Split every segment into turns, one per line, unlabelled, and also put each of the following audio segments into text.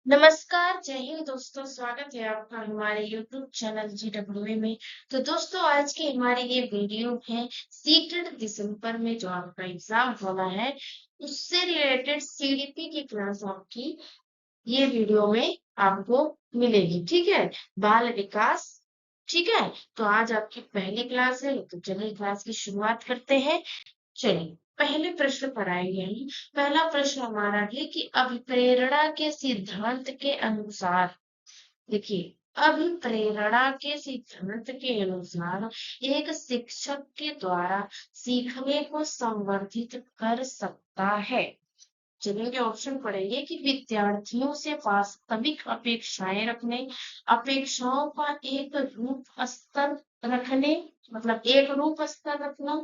नमस्कार, जय हिंद दोस्तों। स्वागत है आपका हमारे यूट्यूब चैनल GWA में। तो दोस्तों, आज की हमारी ये वीडियो है सीटेट दिसंबर में जो आपका एग्जाम होना है उससे रिलेटेड CDP की क्लास आपकी ये वीडियो में आपको मिलेगी। ठीक है, बाल विकास। ठीक है, तो आज आपकी पहली क्लास है, तो चलिए क्लास की शुरुआत करते हैं। चलिए पहले प्रश्न पर आएंगे हम। पहला प्रश्न हमारा है कि अभिप्रेरणा के सिद्धांत के अनुसार, देखिए, अभिप्रेरणा के सिद्धांत के अनुसार एक शिक्षक के द्वारा सीखने को संवर्धित कर सकता है। चलेंगे ऑप्शन पढ़ेंगे कि विद्यार्थियों से वास्तविक अपेक्षाएं रखने, अपेक्षाओं का एक रूप स्तर रखने, मतलब एक रूप स्तर रखना,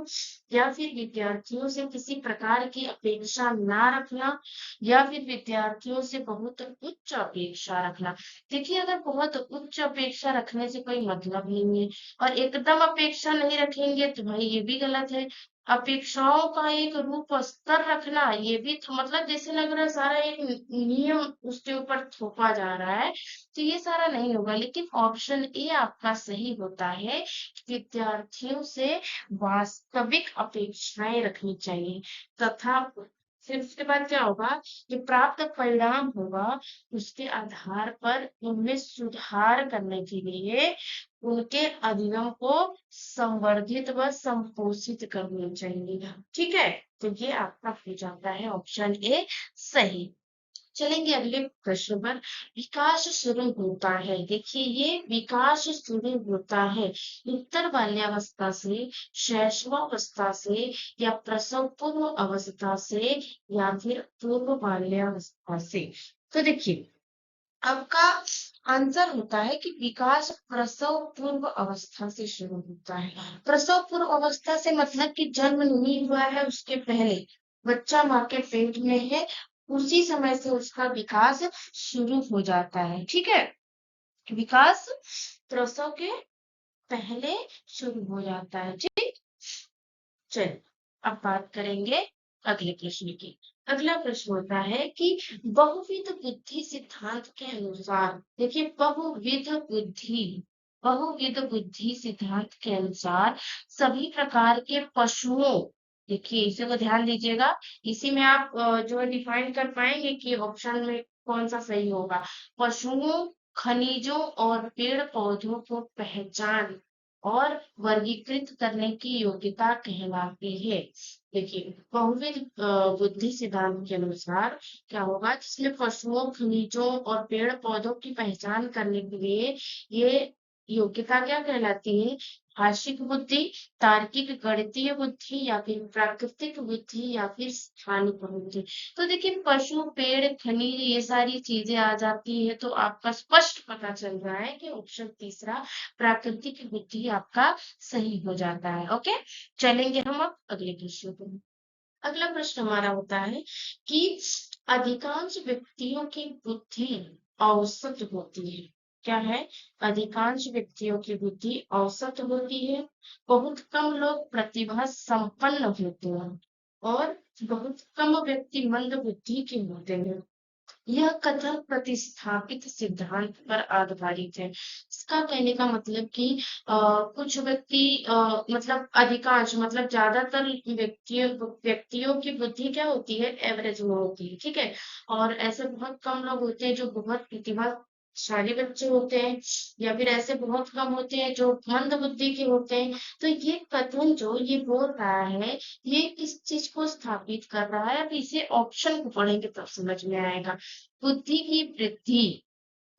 या फिर विद्यार्थियों से किसी प्रकार की अपेक्षा ना रखना, या फिर विद्यार्थियों से बहुत उच्च अपेक्षा रखना। देखिए, अगर बहुत उच्च अपेक्षा रखने से कोई मतलब नहीं है और एकदम अपेक्षा नहीं रखेंगे तो भाई ये भी गलत है। अपेक्षाओं का एक रूप स्तर रखना, ये भी तो मतलब जैसे लग रहा है सारा एक नियम उसके ऊपर थोपा जा रहा है, तो ये सारा नहीं होगा। लेकिन ऑप्शन ए आपका सही होता है कि विद्यार्थियों से वास्तविक अपेक्षाएं रखनी चाहिए, तथा फिर उसके बाद क्या होगा, जो प्राप्त परिणाम होगा उसके आधार पर उनमें सुधार करने के लिए उनके अधिगम को संवर्धित व संपोषित करनी चाहिए। ठीक है, तो ये आपका हो जाता है ऑप्शन ए सही। चलेंगे अगले प्रश्न पर। विकास शुरू होता है, देखिए ये विकास शुरू होता है उत्तर बाल्यावस्था से, शैशवावस्था से, या प्रसव पूर्व अवस्था से, या फिर पूर्व बाल्यावस्था से। तो देखिए, आपका आंसर होता है कि विकास प्रसव पूर्व अवस्था से शुरू होता है। प्रसव पूर्व अवस्था से मतलब कि जन्म नहीं हुआ है उसके पहले, बच्चा माँ के पेट में है, उसी समय से उसका विकास शुरू हो जाता है। ठीक है, विकास प्रसव के पहले शुरू हो जाता है। ठीक, चलिए अब बात करेंगे अगले प्रश्न की। अगला प्रश्न होता है कि बहुविध बुद्धि सिद्धांत के अनुसार, देखिए बहुविध बुद्धि सिद्धांत के अनुसार सभी प्रकार के पशुओं, देखिए इसे को ध्यान दीजिएगा, इसी में आप जो है डिफाइन कर पाएंगे कि ऑप्शन में कौन सा सही होगा। पशुओं, खनिजों और पेड़ पौधों को पहचान और वर्गीकृत करने की योग्यता कहलाती है। देखिए, बहुविध बुद्धि सिद्धांत के अनुसार क्या होगा, जिसमें पशुओं, खनिजों और पेड़ पौधों की पहचान करने के लिए ये योग्यता क्या कहलाती है, भाषिक बुद्धि, तार्किक गणितीय बुद्धि, या फिर प्राकृतिक बुद्धि, या फिर स्थानिक बुद्धि। तो देखिए, पशु, पेड़, खनिज, ये सारी चीजें आ जाती है, तो आपका स्पष्ट पता चल रहा है कि ऑप्शन तीसरा प्राकृतिक बुद्धि आपका सही हो जाता है। ओके, चलेंगे हम अब अगले प्रश्न पर। अगला प्रश्न हमारा होता है कि अधिकांश व्यक्तियों की बुद्धि औसत होती है। क्या है, अधिकांश व्यक्तियों की बुद्धि औसत होती है, बहुत कम लोग प्रतिभा संपन्न होते हैं, और बहुत कम व्यक्ति मंद बुद्धि के होते हैं। यह कथन प्रतिस्थापित सिद्धांत पर आधारित है। इसका कहने का मतलब कि कुछ व्यक्ति मतलब अधिकांश मतलब ज्यादातर व्यक्तियों की बुद्धि क्या होती है, एवरेज में होती है। ठीक है, और ऐसे बहुत कम लोग होते हैं जो बहुत प्रतिभाशाली बच्चे होते हैं, या फिर ऐसे बहुत कम होते हैं जो मंद बुद्धि के होते हैं। तो ये कथन जो ये बोल रहा है, ये किस चीज को स्थापित कर रहा है, अब इसे ऑप्शन को पढ़ेंगे तब समझ में आएगा। बुद्धि की वृद्धि,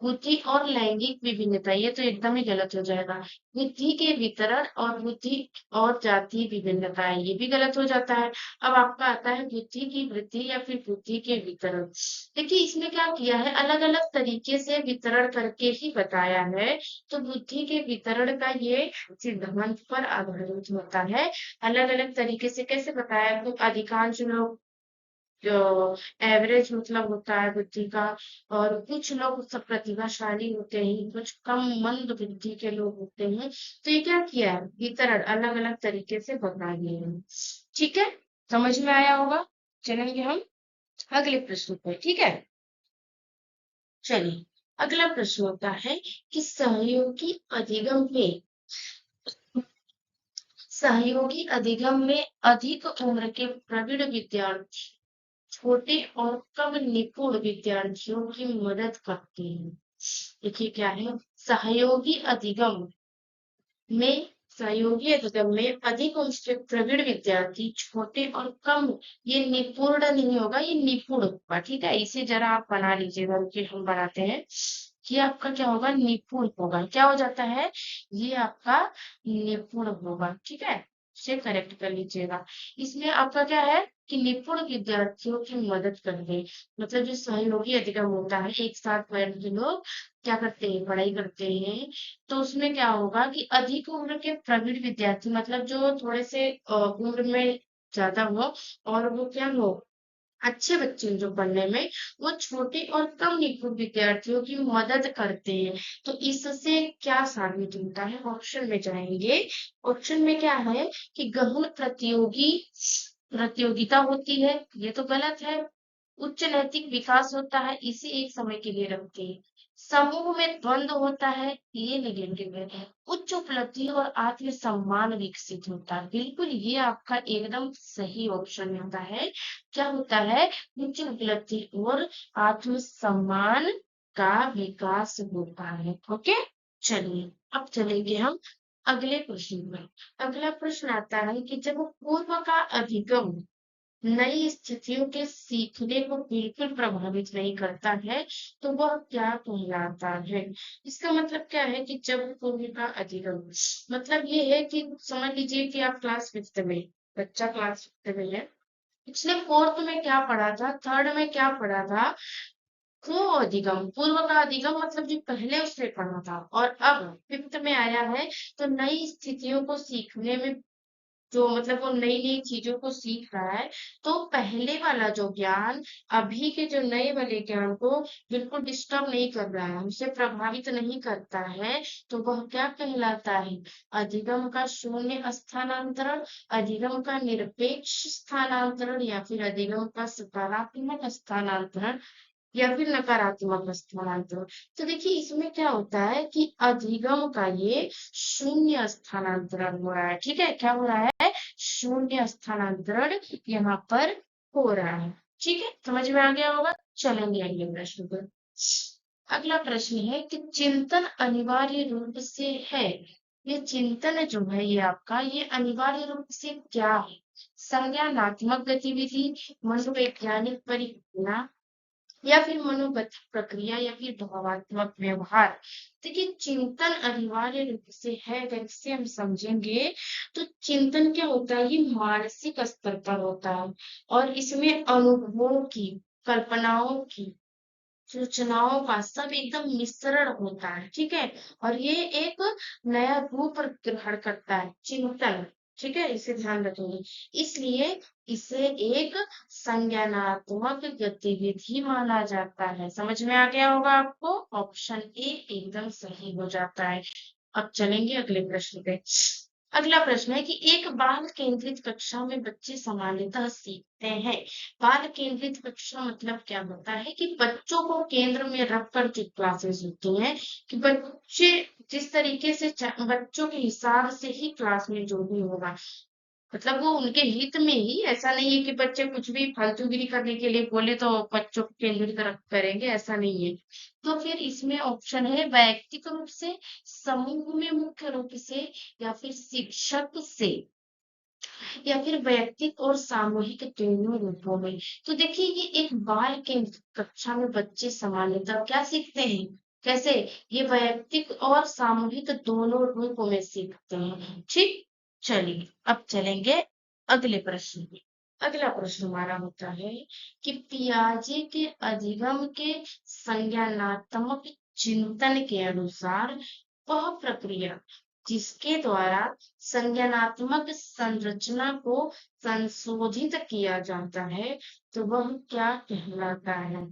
बुद्धि और लैंगिक विभिन्नता, ये तो एकदम ही गलत हो जाएगा। बुद्धि के वितरण और बुद्धि और जातीय विभिन्नता है, ये भी गलत हो जाता है। अब आपका आता है बुद्धि की वृद्धि या फिर बुद्धि के वितरण। देखिए, इसमें क्या किया है, अलग अलग तरीके से वितरण करके ही बताया है। तो बुद्धि के वितरण का ये सिद्धांत पर आधारित होता है। अलग अलग तरीके से कैसे बताया, तो अधिकांश लोग जो एवरेज मतलब होता है बुद्धि का, और कुछ लोग सब प्रतिभाशाली होते हैं, कुछ कम मंद बुद्धि के लोग होते हैं। तो ये क्या किया है, वितरण अलग अलग तरीके से बता दिए हैं। ठीक है, समझ में आया होगा। चलेंगे हम अगले प्रश्न पे। ठीक है, चलिए, अगला प्रश्न होता है कि सहयोगी अधिगम में अधिक उम्र के प्रवीण विद्यार्थी छोटे और कम निपुण विद्यार्थियों की मदद करते हैं। देखिए क्या है, सहयोगी अधिगम में सहयोगी अधिगम में अधिक उम्र के प्रवीण विद्यार्थी छोटे और कम, ये निपुण नहीं होगा, ये निपुण होगा। ठीक है, इसे जरा आप बना लीजिएगा कि हम बनाते हैं। ये आपका क्या होगा, निपुण होगा। क्या हो जाता है, ये आपका निपुण होगा। ठीक है, इसे करेक्ट कर लीजिएगा। इसमें आपका क्या है कि निपुण विद्यार्थियों की मदद करते, मतलब जो सहयोगी अधिगम होता है, एक साथ बैठ के लोग क्या करते हैं, पढ़ाई करते हैं। तो उसमें क्या होगा कि अधिक उम्र के प्रवीण विद्यार्थी, मतलब जो थोड़े से उम्र में ज्यादा हो, और वो क्या हो, अच्छे बच्चे हैं जो पढ़ने में, वो छोटे और कम निपुण विद्यार्थियों की मदद करते हैं। तो इससे क्या साबित होता है, ऑप्शन में जाएंगे। ऑप्शन में क्या है कि गहन प्रतियोगिता होती है, ये तो गलत है। उच्च नैतिक विकास होता है, इसे एक समय के लिए रखते हैं। समूह में द्वंद्व होता है, ये नेगेटिव है। उच्च उपलब्धि और आत्मसम्मान विकसित होता है, बिल्कुल ये आपका एकदम सही ऑप्शन होता है। क्या होता है, उच्च उपलब्धि और आत्मसम्मान का विकास होता है। ओके, चलिए अब चलेंगे हम अगले प्रश्न में। अगला प्रश्न आता है कि जब पूर्व का अधिगम नई स्थितियों के सीखने को बिल्कुल प्रभावित नहीं करता है, तो वह क्या कहलाता है। इसका मतलब क्या है कि जब पूर्व का अधिगम, मतलब ये है कि समझ लीजिए कि आप क्लास फिफ्थ में, बच्चा क्लास फिफ्थ में है, पिछले फोर्थ में क्या पढ़ा था, थर्ड में क्या पढ़ा था, को अधिगम, पूर्व का अधिगम मतलब जो पहले उसने पढ़ा था, और अब फिफ्थ में आया है, तो नई स्थितियों को सीखने में, जो मतलब वो नई नई चीजों को सीख रहा है, तो पहले वाला जो ज्ञान अभी के जो नए वाले ज्ञान को बिल्कुल डिस्टर्ब नहीं कर रहा है, उसे प्रभावित नहीं करता है, तो वह क्या कहलाता है, अधिगम का शून्य स्थानांतरण, अधिगम का निरपेक्ष स्थानांतरण, या फिर अधिगम का सकारात्मक स्थानांतरण, या फिर नकारात्मक स्थानांतरण। तो देखिए इसमें क्या होता है कि अधिगम का ये शून्य स्थानांतरण हो रहा है। ठीक है, क्या हो रहा है, शून्य स्थानांतरण यहाँ पर हो रहा है। ठीक है, समझ में आ गया होगा। चलेंगे अगले प्रश्न पर। अगला प्रश्न है कि चिंतन अनिवार्य रूप से है, ये चिंतन जो है ये आपका, ये अनिवार्य रूप से क्या है, संज्ञानात्मक गतिविधि, मनोवैज्ञानिक परिक्रिया, या फिर मनोगत प्रक्रिया, या फिर भावात्मक व्यवहार। देखिए चिंतन अनिवार्य रूप से है, अगर इसे हम समझेंगे, तो चिंतन क्या होता है, ये मानसिक स्तर पर होता है, और इसमें अनुभवों की, कल्पनाओं की, सूचनाओं का सब एकदम मिश्रण होता है। ठीक है, और ये एक नया रूप ग्रहण करता है, चिंतन। ठीक है, इसे ध्यान रखेंगे। इसलिए इसे एक संज्ञानात्मक गतिविधि माना जाता है। समझ में आ गया होगा आपको, ऑप्शन ए एकदम सही हो जाता है। अब चलेंगे अगले प्रश्न पे। अगला प्रश्न है कि एक बाल केंद्रित कक्षा में बच्चे सामान्यतः सीखते हैं। बाल केंद्रित कक्षा मतलब क्या होता है कि बच्चों को केंद्र में रखकर जो क्लासेस होती हैं, कि बच्चे जिस तरीके से बच्चों के हिसाब से ही क्लास में जो भी होगा, मतलब वो उनके हित में ही, ऐसा नहीं है कि बच्चे कुछ भी फालतूगिरी करने के लिए बोले तो बच्चों को केंद्रित करेंगे, ऐसा नहीं है। तो फिर इसमें ऑप्शन है वैयक्तिक रूप से, समूह में मुख्य रूप से, या फिर शिक्षक से, या फिर वैयक्तिक और सामूहिक दोनों रूपों में। तो देखिए ये एक बाल के कक्षा में बच्चे सामान्यतः क्या सीखते हैं, कैसे, ये वैयक्तिक और सामूहिक दोनों रूपों में सीखते हैं। ठीक, चलिए अब चलेंगे अगले प्रश्न में। अगला प्रश्न हमारा होता है कि पियाजे के अधिगम के संज्ञानात्मक चिंतन के अनुसार वह प्रक्रिया जिसके द्वारा संज्ञानात्मक संरचना को संशोधित किया जाता है, तो वह क्या कहलाता है।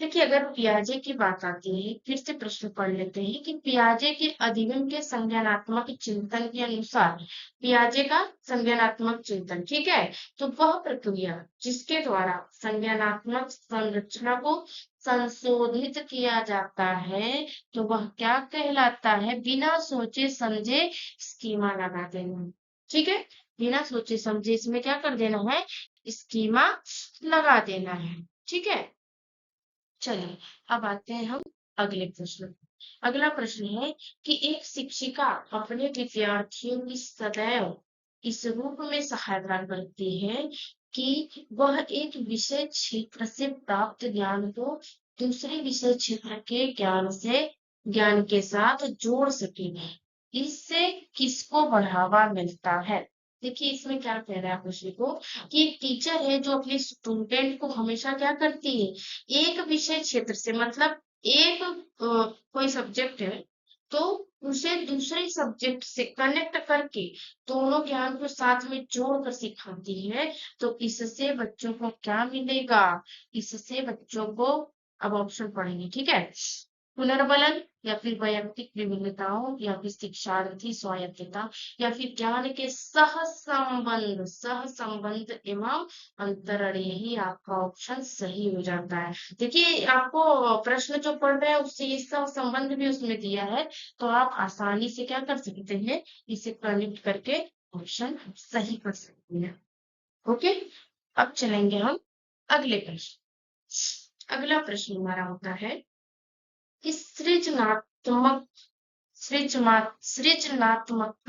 देखिए, अगर पियाजे की बात आती है, फिर से प्रश्न पढ़ लेते हैं कि पियाजे के अधिगम के संज्ञानात्मक चिंतन के अनुसार, पियाजे का संज्ञानात्मक चिंतन, ठीक है, तो वह प्रक्रिया जिसके द्वारा संज्ञानात्मक संरचना को संशोधित किया जाता है, तो वह क्या कहलाता है? बिना सोचे समझे स्कीमा लगा देना, ठीक है, बिना सोचे समझे इसमें क्या कर देना है? स्कीमा लगा देना है, ठीक है। चलिए, अब आते हैं हम अगले प्रश्न पर। अगला प्रश्न है कि एक शिक्षिका अपने विद्यार्थियों की सदैव इस रूप में सहायता करती है कि वह एक विषय क्षेत्र से प्राप्त ज्ञान को दूसरे विषय क्षेत्र के ज्ञान के साथ जोड़ सके। इससे किसको बढ़ावा मिलता है? देखिए, इसमें क्या कह रहा है खुशी को कि एक टीचर है जो अपने स्टूडेंट को हमेशा क्या करती है, एक विषय क्षेत्र से, मतलब एक कोई सब्जेक्ट है, तो उसे दूसरे सब्जेक्ट से कनेक्ट करके दोनों ज्ञान को साथ में जोड़ कर सिखाती है। तो इससे बच्चों को क्या मिलेगा? इससे बच्चों को, अब ऑप्शन पढ़ेंगे, ठीक है, पुनर्बलन, या फिर वैयक्तिक विभिन्नताओं, या फिर शिक्षार्थी स्वायत्तता, या फिर ज्ञान के सह संबंध एवं अंतरण। यही आपका ऑप्शन सही हो जाता है। देखिए, आपको प्रश्न जो पढ़ रहे हैं उससे ये सह संबंध भी उसमें दिया है, तो आप आसानी से क्या कर सकते हैं, इसे कनेक्ट करके ऑप्शन सही कर सकते हैं। ओके, अब चलेंगे हम अगले प्रश्न। अगला प्रश्न हमारा होता है कि सृजनात्मकता,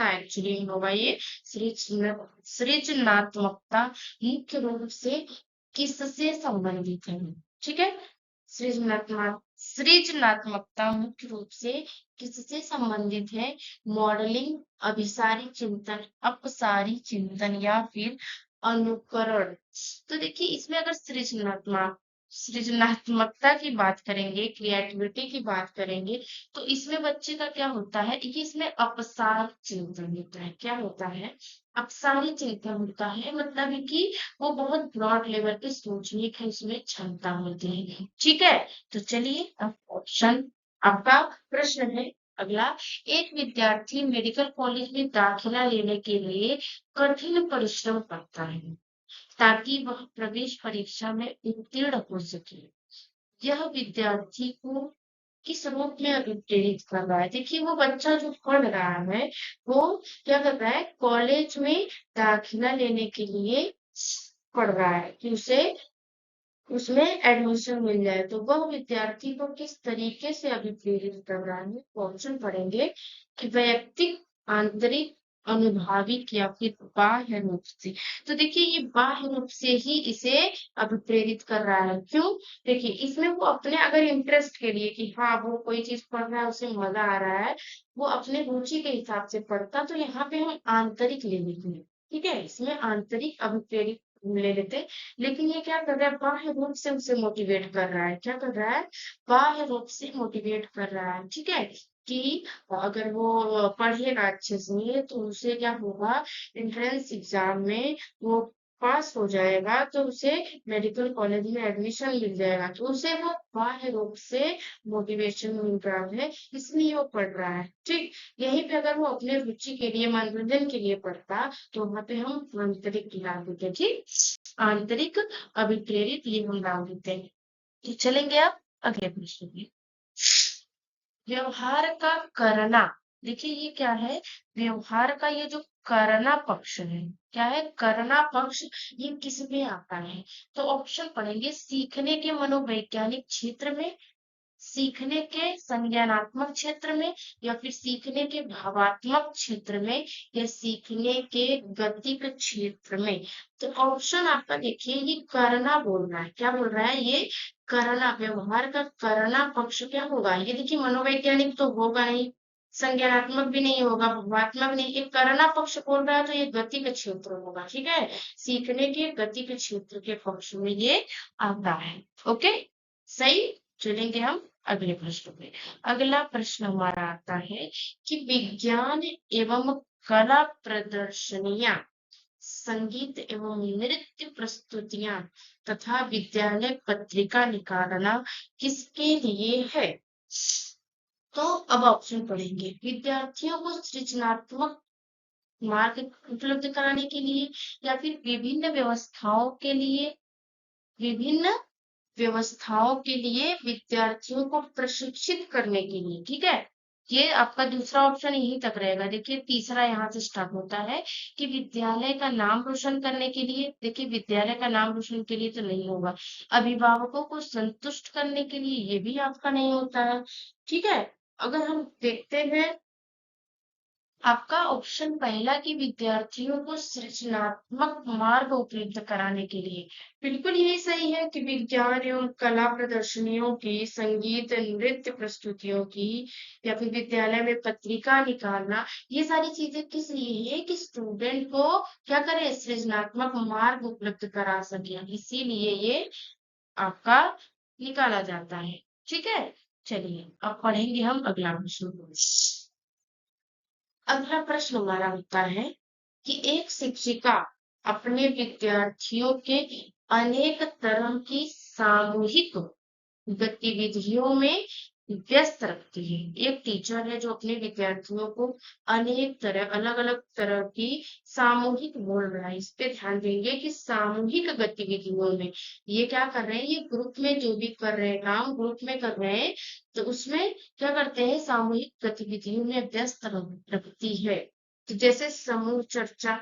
एक्चुअली होगा ये, सृजनात्मकता मुख्य रूप से किससे संबंधित है? ठीक है, सृजनात्मकता मुख्य रूप से किससे संबंधित है? मॉडलिंग, अभिसारी चिंतन, अपसारी चिंतन, या फिर अनुकरण। तो देखिए, इसमें अगर सृजनात्मकता की बात करेंगे, क्रिएटिविटी की बात करेंगे, तो इसमें बच्चे का क्या होता है कि इसमें अपसार चिंतन होता है। क्या होता है? अपसारी चिंतन होता है, मतलब है कि वो बहुत ब्रॉड लेवल पे सोचने की उसमें क्षमता होती है। ठीक है, तो चलिए अब ऑप्शन, आपका प्रश्न है अगला। एक विद्यार्थी मेडिकल कॉलेज में दाखिला लेने के लिए कठिन परिश्रम करता है ताकि वह प्रवेश परीक्षा में उत्तीर्ण हो सके। यह विद्यार्थी को किस रूप में अभिप्रेरित कर रहा है? देखिए, वो बच्चा जो पढ़ रहा है, वो क्या कर रहा है, कॉलेज में दाखिला लेने के लिए पढ़ रहा है कि उसे उसमें एडमिशन मिल जाए। तो वह विद्यार्थी को किस तरीके से अभिप्रेरित कर रहा है? ऑप्शन पढ़ेंगे कि वैयक्तिक, आंतरिक, अनुभाविक, या फिर बाह्य रूप से। तो देखिए, ये बाह्य रूप से ही इसे अभिप्रेरित कर रहा है। क्यों? देखिए, इसमें वो अपने अगर इंटरेस्ट के लिए कि हाँ, वो कोई चीज पढ़ रहा है, उसे मजा आ रहा है, वो अपने रुचि के हिसाब से पढ़ता, तो यहाँ पे हम आंतरिक ले लेते हैं। ठीक है, इसमें आंतरिक अभिप्रेरित ले लेते हैं। लेकिन ये क्या कर रहा है, बाह्य रूप से उसे मोटिवेट कर रहा है। क्या कर रहा है? बाह्य रूप से मोटिवेट कर रहा है। ठीक है, कि अगर वो पढ़ेगा अच्छे से तो उसे क्या होगा, एंट्रेंस एग्जाम में वो पास हो जाएगा, तो उसे मेडिकल कॉलेज में एडमिशन मिल जाएगा। तो उसे वो बाह्य रूप से मोटिवेशन मिल रहा है, इसलिए वो पढ़ रहा है। ठीक, यहीं पे अगर वो अपने रुचि के लिए, मनोरंजन के लिए पढ़ता, तो वहां पे हम आंतरिक डाल देते। ठीक, आंतरिक अभिप्रेरित ये हम डाल देते हैं। तो चलेंगे अब अगले प्रश्न पे। व्यवहार का करना, देखिए ये क्या है, व्यवहार का ये जो करना पक्ष है, क्या है करना पक्ष, ये किस में आता है? तो ऑप्शन पढ़ेंगे, सीखने के मनोवैज्ञानिक क्षेत्र में, सीखने के संज्ञानात्मक क्षेत्र में, या फिर सीखने के भावात्मक क्षेत्र में, या सीखने के गतिक क्षेत्र में। तो ऑप्शन आपका देखिए, ये करना बोल रहा है। क्या बोल रहा है? ये करना, व्यवहार का करना पक्ष क्या होगा? ये देखिए, मनोवैज्ञानिक तो होगा नहीं, संज्ञानात्मक भी नहीं होगा, भावात्मक नहीं, ये करना पक्ष बोल रहा है, तो ये गति का क्षेत्र होगा। ठीक है, सीखने के गति के क्षेत्र के पक्ष में ये आता है। ओके, सही। चलेंगे हम अगले प्रश्न पे। अगला प्रश्न हमारा आता है कि विज्ञान एवं कला प्रदर्शनियां संगीत एवं नृत्य प्रस्तुतियां तथा विद्यालय पत्रिका निकालना किसके लिए है? तो अब ऑप्शन पढ़ेंगे। विद्यार्थियों को सृजनात्मक मार्ग उपलब्ध कराने के लिए, या फिर विभिन्न व्यवस्थाओं के लिए, विद्यार्थियों को प्रशिक्षित करने के लिए। ठीक है, ये आपका दूसरा ऑप्शन यहीं तक रहेगा। देखिए तीसरा यहाँ से स्टार्ट होता है कि विद्यालय का नाम रोशन करने के लिए। देखिए विद्यालय का नाम रोशन के लिए तो नहीं होगा। अभिभावकों को संतुष्ट करने के लिए, ये भी आपका नहीं होता है। ठीक है, अगर हम देखते हैं आपका ऑप्शन पहला कि विद्यार्थियों को सृजनात्मक मार्ग उपलब्ध कराने के लिए, बिल्कुल यही सही है कि विज्ञान एवं कला प्रदर्शनियों की, संगीत नृत्य प्रस्तुतियों की, या फिर विद्यालय में पत्रिका निकालना, ये सारी चीजें किस लिए है कि स्टूडेंट को क्या करे, सृजनात्मक मार्ग उपलब्ध करा सके, इसीलिए ये आपका निकाला जाता है। ठीक है, चलिए अब पढ़ेंगे हम अगला प्रश्न। अगला प्रश्न हमारा होता है कि एक शिक्षिका अपने विद्यार्थियों के अनेक तरह की सामूहिक गतिविधियों में व्यस्त रखती है। एक टीचर है जो अपने विद्यार्थियों को अलग अलग तरह की सामूहिक, बोल रहा है, इस पे ध्यान देंगे कि सामूहिक गतिविधियों में ये क्या कर रहे हैं, ये ग्रुप में जो भी कर रहे हैं, काम ग्रुप में कर रहे हैं, तो उसमें क्या करते हैं, सामूहिक गतिविधियों में व्यस्त रखती है। तो जैसे समूह चर्चा,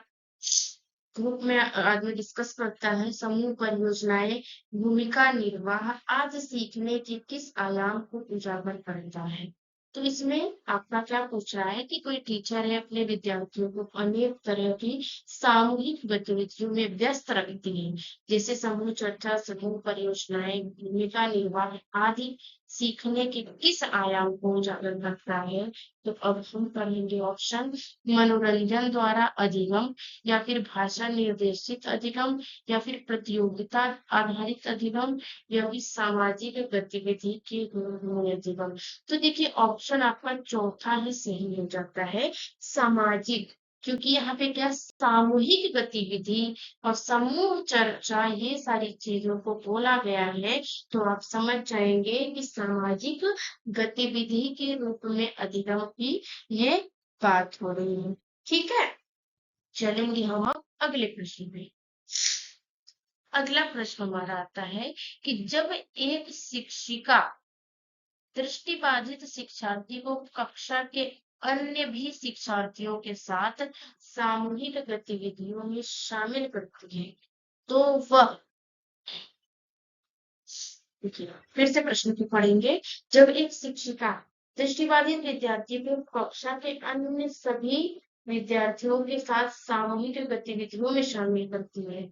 ग्रुप में आदमी डिस्कस करता है, समूह परियोजनाएं, भूमिका निर्वाह आदि सीखने के किस आयाम को उजागर करता है। तो इसमें आपका क्या पूछ रहा है कि कोई टीचर है अपने विद्यार्थियों को अनेक तरह की सामूहिक गतिविधियों में व्यस्त रखती है, जैसे समूह चर्चा, समूह परियोजनाएं, भूमिका निर्वाह आदि सीखने के किस आयाम को उजागर करता है। तो अब हम पढ़ेंगे ऑप्शन। मनोरंजन द्वारा अधिगम, या फिर भाषा निर्देशित अधिगम, या फिर प्रतियोगिता आधारित अधिगम, या फिर सामाजिक गतिविधि के रूप में अधिगम। तो देखिए ऑप्शन आपका चौथा ही सही हो जाता है, सामाजिक, क्योंकि यहाँ पे क्या सामूहिक गतिविधि और समूह चर्चा, ये सारी चीजों को बोला गया है, तो आप समझ जाएंगे कि सामाजिक गतिविधि के रूप में अधिगम की ये बात हो रही है। ठीक है, चलेंगे हम अब अगले प्रश्न पे। अगला प्रश्न हमारा आता है कि जब एक शिक्षिका दृष्टिबाधित शिक्षार्थी को कक्षा के अन्य भी शिक्षार्थियों के साथ सामूहिक गतिविधियों में शामिल करती है, तो वह, देखिए फिर से प्रश्न को पढ़ेंगे। जब एक शिक्षिका दृष्टिबाधित विद्यार्थी को कक्षा के अन्य सभी विद्यार्थियों के साथ सामूहिक गतिविधियों में शामिल करती है,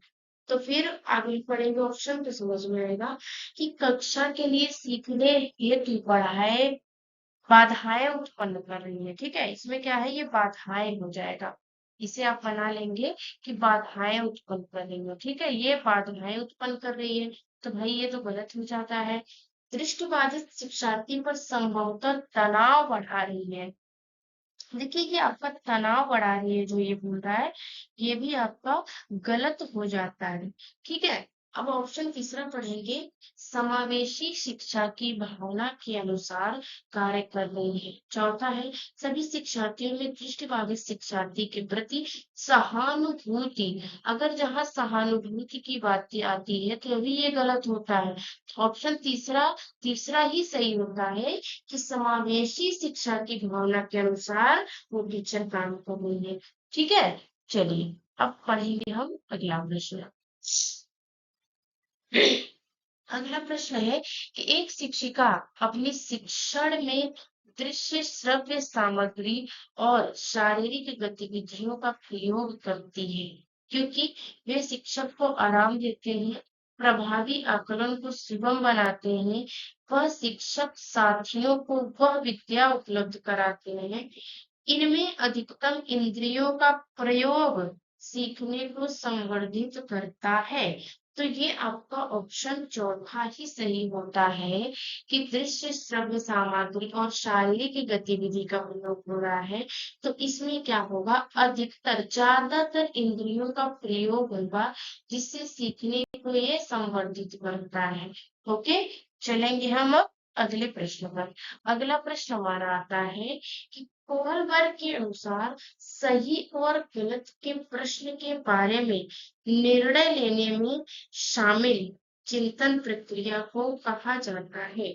तो फिर आगे पढ़ेंगे ऑप्शन तो समझ में आएगा कि कक्षा के लिए सीखने हेतु बाधाएं उत्पन्न कर रही है। ठीक है, इसमें क्या है, ये बाधाएं हो जाएगा, इसे आप बना लेंगे कि बाधाएं उत्पन्न कर रही है। ठीक है, ये बाधाएं उत्पन्न कर रही है, तो भाई ये तो गलत हो जाता है। दृष्टिबाधित शिक्षार्थी पर संभवतः तनाव बढ़ा रही है। देखिए ये आपका तनाव बढ़ा रही है, जो ये बोल रहा है, ये भी आपका गलत हो जाता है। ठीक है, अब ऑप्शन तीसरा पढ़ेंगे। समावेशी शिक्षा की भावना के अनुसार कार्य कर रही है। चौथा है सभी शिक्षार्थियों में दृष्टिबाधित शिक्षार्थी के प्रति सहानुभूति। अगर जहाँ सहानुभूति की बात आती है तो भी ये गलत होता है। ऑप्शन तीसरा तीसरा ही सही होता है कि समावेशी शिक्षा की भावना के अनुसार वो टीचर काम कर रही है। ठीक है, चलिए अब पढ़ेंगे हम अगला प्रश्न। अगला प्रश्न है कि एक शिक्षिका अपनी शिक्षण में दृश्य श्रव्य सामग्री और शारीरिक गतिविधियों का प्रयोग करती है, क्योंकि वे शिक्षक को आराम देते हैं, प्रभावी आकलन को सुगम बनाते हैं, वह शिक्षक साथियों को वह विद्या उपलब्ध कराते हैं, इनमें अधिकतम इंद्रियों का प्रयोग सीखने को संवर्धित करता है। तो ये आपका ऑप्शन चौथा ही सही होता है कि दृश्य श्रव्य सामग्री और शारीरिक गतिविधि का प्रयोग हो रहा है। तो इसमें क्या होगा, अधिकतर ज्यादातर इंद्रियों का प्रयोग होगा, जिससे सीखने को ये संवर्धित बनता है। ओके, चलेंगे हम अब अगले प्रश्न पर। अगला प्रश्न हमारा आता है कि कोहलबर्ग के अनुसार सही और गलत के प्रश्न के बारे में निर्णय लेने में शामिल चिंतन प्रक्रिया को कहा जाता है।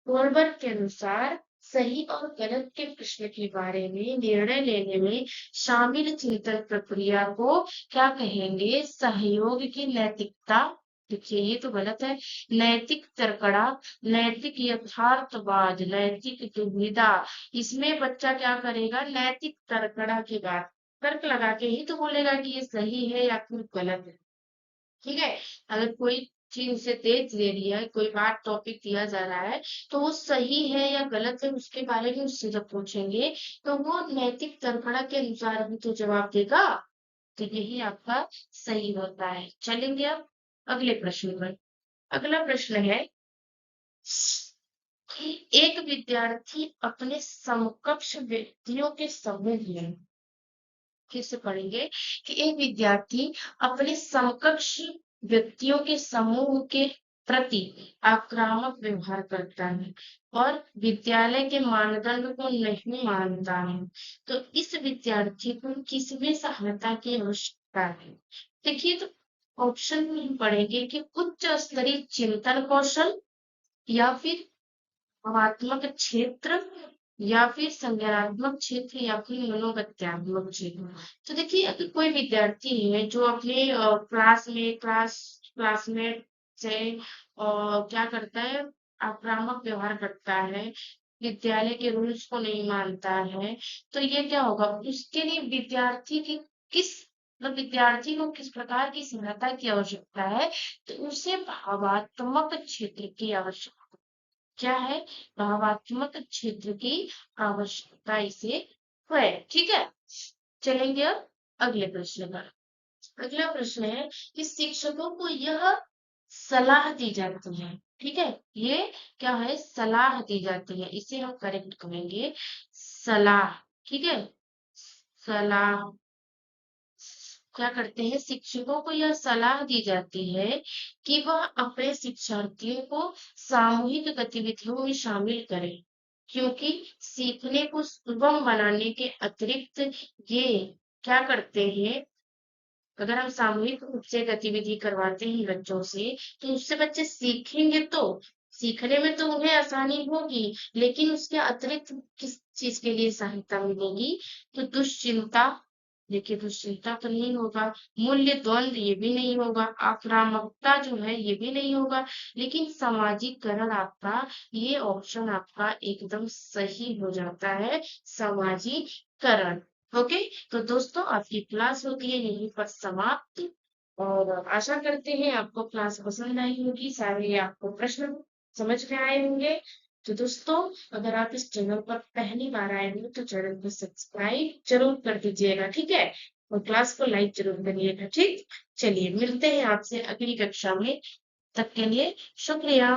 कोहलबर्ग के अनुसार सही और गलत के प्रश्न के बारे में निर्णय लेने में शामिल चिंतन प्रक्रिया को क्या कहेंगे, सहयोग की नैतिकता। देखिए ये तो गलत है। नैतिक तर्कड़ा, नैतिक यथार्थवाद, नैतिक दुविधा। इसमें बच्चा क्या करेगा, नैतिक तर्कड़ा की बात, तर्क लगा के ही तो बोलेगा कि ये सही है या फिर गलत है। ठीक है, अगर कोई चीज उसे तेज दे रही है, कोई बात टॉपिक दिया जा रहा है, तो वो सही है या गलत है उसके बारे में उससे जब पूछेंगे, तो वो नैतिक तर्कड़ा के अनुसार भी तो जवाब देगा। तो यही आपका सही होता है। चलेंगे अब अगले प्रश्न पर। अगला प्रश्न है कि एक विद्यार्थी अपने समकक्ष व्यक्तियों के समूह में, फिर से पढ़ेंगे, कि एक विद्यार्थी अपने समकक्ष व्यक्तियों के समूह के प्रति आक्रामक व्यवहार करता है और विद्यालय के मानदंड को नहीं मानता है, तो इस विद्यार्थी को किसमें सहायता की आवश्यकता है। देखिए, तो ऑप्शन में हम पढ़ेंगे कि उच्च स्तरीय चिंतन कौशल, या फिर भावात्मक क्षेत्र, या फिर संज्ञानात्मक क्षेत्र, या फिर मनोगत्यात्मक क्षेत्र। तो देखिए, अगर कोई विद्यार्थी है जो अपने क्लासमेट से क्या करता है, आक्रामक व्यवहार करता है, विद्यालय के रूल्स को नहीं मानता है, तो ये क्या होगा, उसके लिए विद्यार्थी की किस मतलब विद्यार्थी को किस प्रकार की सहायता की आवश्यकता है, तो उसे भावात्मक क्षेत्र की आवश्यकता, क्या है, भावात्मक क्षेत्र की आवश्यकता इसे है। ठीक है, चलेंगे अब अगले प्रश्न पर। अगला प्रश्न है कि शिक्षकों को यह सलाह दी जाती है, ठीक है, ये क्या है, सलाह दी जाती है, इसे हम करेक्ट करेंगे, सलाह। ठीक है, सलाह, क्या करते हैं, शिक्षकों को यह सलाह दी जाती है कि वह अपने शिक्षार्थियों को सामूहिक गतिविधियों में शामिल करें, क्योंकि सीखने को सुगम बनाने के अतिरिक्त ये क्या करते हैं, अगर हम सामूहिक रूप से गतिविधि करवाते हैं बच्चों से, तो उससे बच्चे सीखेंगे, तो सीखने में तो उन्हें आसानी होगी, लेकिन उसके अतिरिक्त किस चीज के लिए सहायता मिलेगी, तो दुश्चिंता, देखिए दुश्चिंता तो नहीं होगा, मूल्य द्वंद ये भी नहीं होगा, आक्रामकता जो है ये भी नहीं होगा, लेकिन सामाजिकरण आपका, ये ऑप्शन आपका एकदम सही हो जाता है, सामाजिकरण। ओके, तो दोस्तों आपकी क्लास होती है यहीं पर समाप्त, और आशा करते हैं आपको क्लास पसंद आई होगी, सारे आपको प्रश्न समझ में आए होंगे। तो दोस्तों, अगर आप इस चैनल पर पहली बार आए हो तो चैनल को सब्सक्राइब जरूर कर दीजिएगा, ठीक है, और क्लास को लाइक जरूर करिएगा। ठीक, चलिए मिलते हैं आपसे अगली कक्षा में, तब के लिए शुक्रिया।